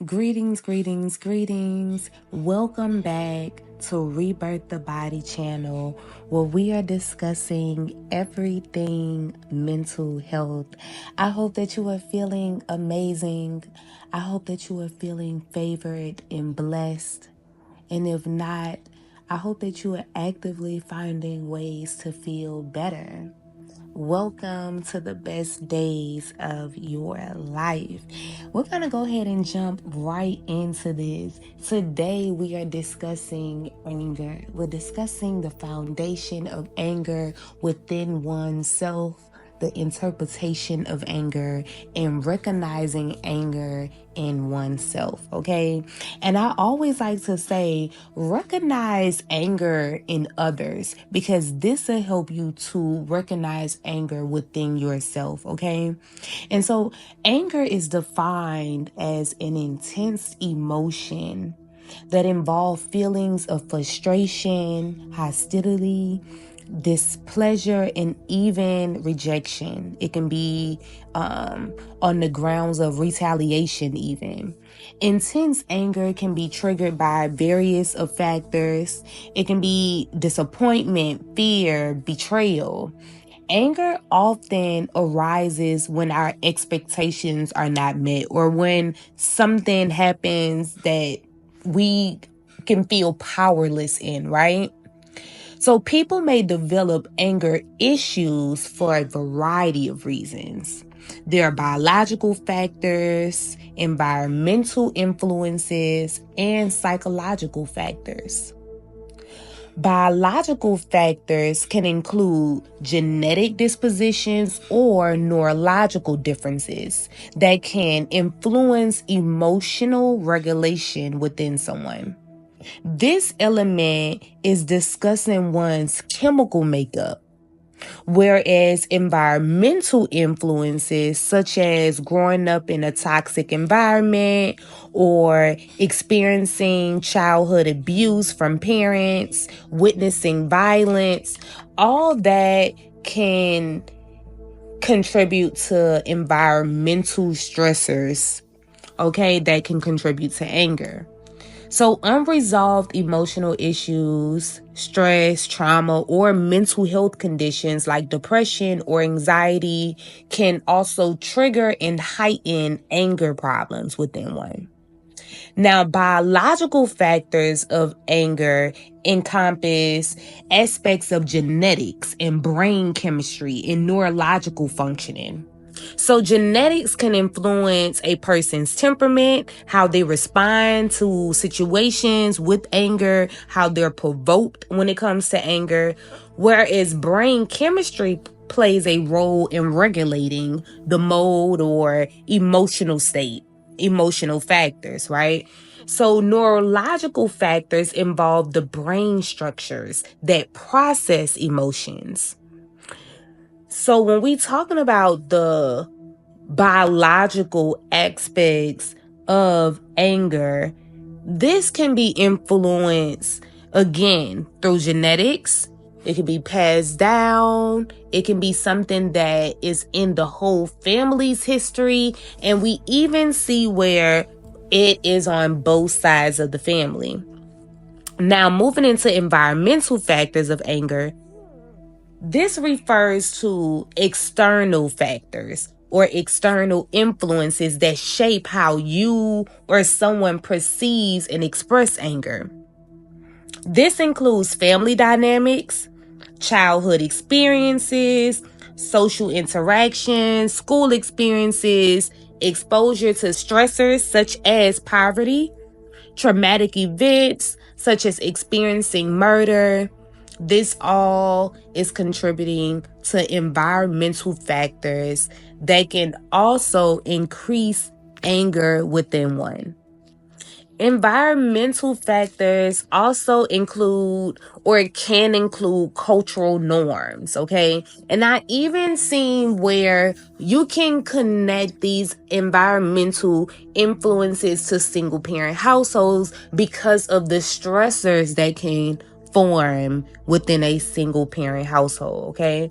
Greetings, greetings, greetings. Welcome back to Rebirth the Body channel, where we are discussing everything mental health. I hope that you are feeling amazing. I hope that you are feeling favored and blessed. And if not, I hope that you are actively finding ways to feel better. Welcome to the best days of your life. We're going to go ahead and jump right into this. Today, we are discussing anger. We're discussing the foundation of anger within oneself, the interpretation of anger, and recognizing anger in oneself, okay? And I always like to say, recognize anger in others, because this will help you to recognize anger within yourself, okay? And so anger is defined as an intense emotion that involve feelings of frustration, hostility, displeasure, and even rejection. It can be on the grounds of retaliation even. Intense anger can be triggered by various of factors. It can be disappointment, fear, betrayal. Anger often arises when our expectations are not met, or when something happens that we can feel powerless in, right? So people may develop anger issues for a variety of reasons. There are biological factors, environmental influences, and psychological factors. Biological factors can include genetic dispositions or neurological differences that can influence emotional regulation within someone. This element is discussing one's chemical makeup, whereas environmental influences, such as growing up in a toxic environment or experiencing childhood abuse from parents, witnessing violence, all that can contribute to environmental stressors, okay, that can contribute to anger. So unresolved emotional issues, stress, trauma, or mental health conditions like depression or anxiety can also trigger and heighten anger problems within one. Now, biological factors of anger encompass aspects of genetics and brain chemistry and neurological functioning. So genetics can influence a person's temperament, how they respond to situations with anger, how they're provoked when it comes to anger, whereas brain chemistry plays a role in regulating the mode or emotional state, emotional factors, right? So neurological factors involve the brain structures that process emotions. So when we talking about the biological aspects of anger, this can be influenced again through genetics. It can be passed down. It can be something that is in the whole family's history. And we even see where it is on both sides of the family. Now, moving into environmental factors of anger, this refers to external factors or external influences that shape how you or someone perceives and express anger. This includes family dynamics, childhood experiences, social interactions, school experiences, exposure to stressors such as poverty, traumatic events such as experiencing murder. This all is contributing to environmental factors that can also increase anger within one. Environmental factors also include or can include cultural norms, okay? And I even seen where you can connect these environmental influences to single parent households because of the stressors that can form within a single parent household, okay?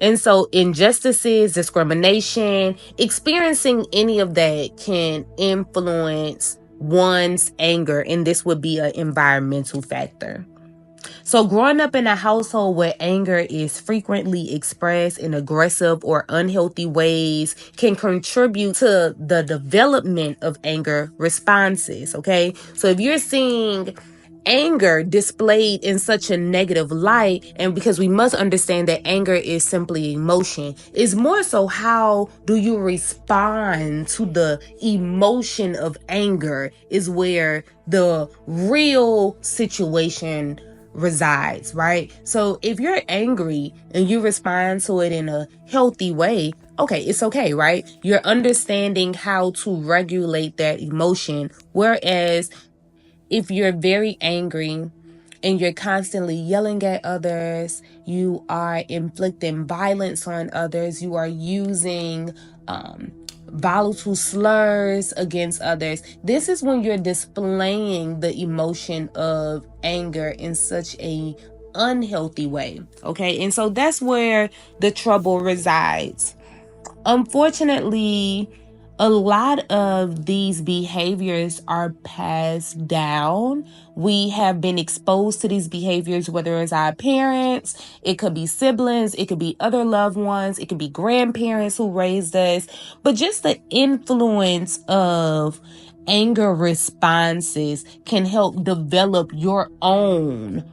And so injustices, discrimination, experiencing any of that can influence one's anger, and this would be an environmental factor. So growing up in a household where anger is frequently expressed in aggressive or unhealthy ways can contribute to the development of anger responses, okay? So if you're seeing anger displayed in such a negative light, and because we must understand that anger is simply emotion, is more so how do you respond to the emotion of anger is where the real situation resides, right? So if you're angry and you respond to it in a healthy way, okay, it's okay, right? You're understanding how to regulate that emotion. Whereas if you're very angry and you're constantly yelling at others, you are inflicting violence on others, you are using volatile slurs against others, this is when you're displaying the emotion of anger in such a unhealthy way, okay? And so that's where the trouble resides. Unfortunately, a lot of these behaviors are passed down. We have been exposed to these behaviors, whether it's our parents, it could be siblings, it could be other loved ones, it could be grandparents who raised us. But just the influence of anger responses can help develop your own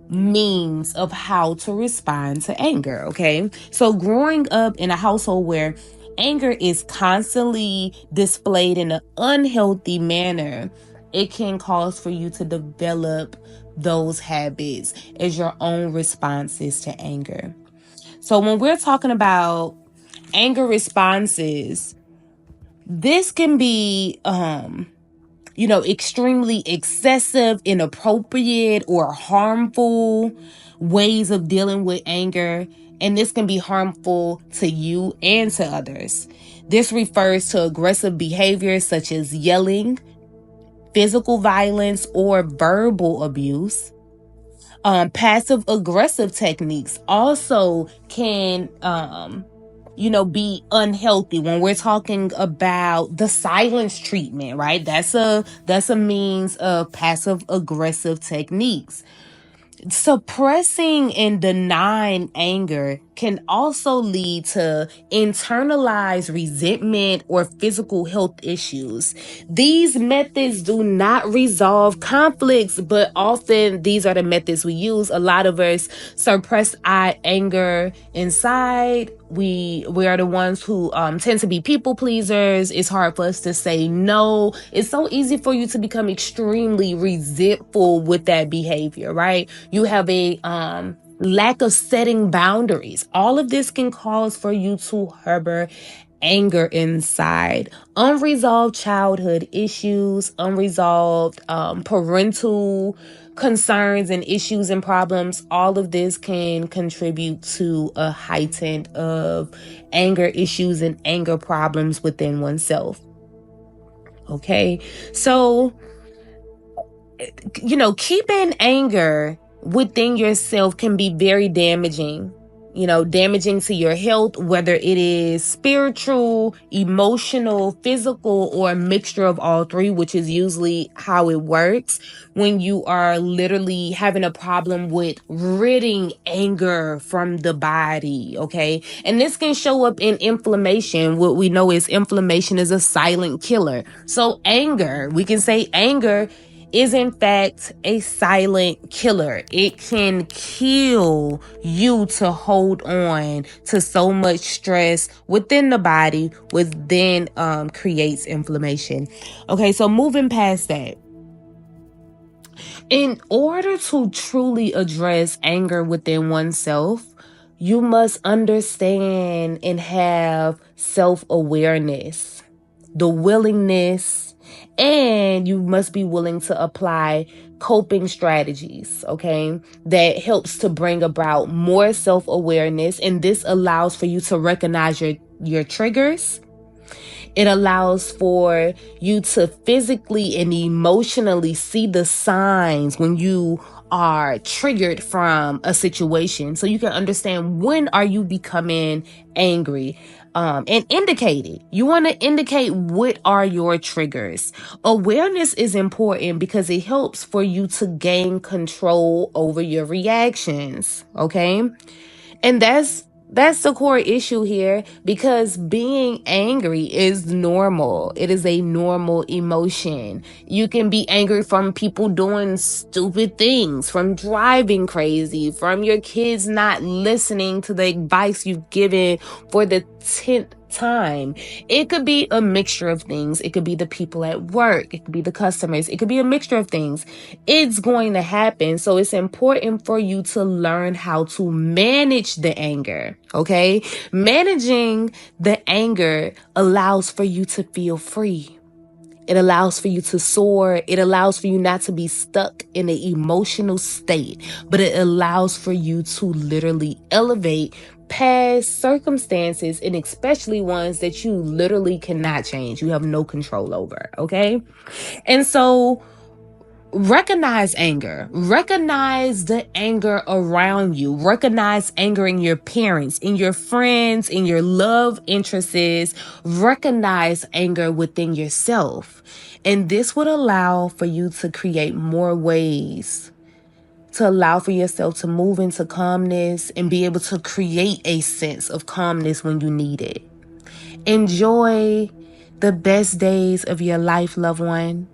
means of how to respond to anger, okay? So growing up in a household where anger is constantly displayed in an unhealthy manner, it can cause for you to develop those habits as your own responses to anger. So when we're talking about anger responses, this can be extremely excessive, inappropriate, or harmful ways of dealing with anger. And this can be harmful to you and to others. This refers to aggressive behaviors such as yelling, physical violence, or verbal abuse. Passive aggressive techniques also can be unhealthy when we're talking about the silence treatment, right? That's a means of passive aggressive techniques. Suppressing and denying anger can also lead to internalized resentment or physical health issues. These methods do not resolve conflicts, but often these are the methods we use. A lot of us suppress our anger inside. We are the ones who tend to be people pleasers. It's hard for us to say no. It's so easy for you to become extremely resentful with that behavior, right? You have a lack of setting boundaries. All of this can cause for you to harbor anger inside. Unresolved childhood issues, unresolved parental concerns and issues and problems, all of this can contribute to a heightened of anger issues and anger problems within oneself. Okay, so keeping anger within yourself can be very damaging. Damaging to your health, whether it is spiritual, emotional, physical, or a mixture of all three, which is usually how it works when you are literally having a problem with ridding anger from the body, okay? And this can show up in inflammation. What we know is inflammation is a silent killer. So we can say anger is in fact a silent killer. It can kill you to hold on to so much stress within the body, which then creates inflammation. Okay, so moving past that. In order to truly address anger within oneself, you must understand and have self-awareness, the willingness, and you must be willing to apply coping strategies, okay, that helps to bring about more self-awareness. And this allows for you to recognize your triggers. It allows for you to physically and emotionally see the signs when you are triggered from a situation, so you can understand when are you becoming angry, and indicate it. You want to indicate what are your triggers. Awareness is important because it helps for you to gain control over your reactions, okay? And that's the core issue here, because being angry is normal. It is a normal emotion. You can be angry from people doing stupid things, from driving crazy, from your kids not listening to the advice you've given for the 10th time. It could be a mixture of things. It could be the people at work. It could be the customers. It could be a mixture of things. It's going to happen. So it's important for you to learn how to manage the anger. Okay? Managing the anger allows for you to feel free. It allows for you to soar. It allows for you not to be stuck in an emotional state, but it allows for you to literally elevate past circumstances, and especially ones that you literally cannot change. You have no control over, okay? And so recognize anger. Recognize the anger around you. Recognize anger in your parents, in your friends, in your love interests. Recognize anger within yourself. And this would allow for you to create more ways to allow for yourself to move into calmness and be able to create a sense of calmness when you need it. Enjoy the best days of your life, loved one.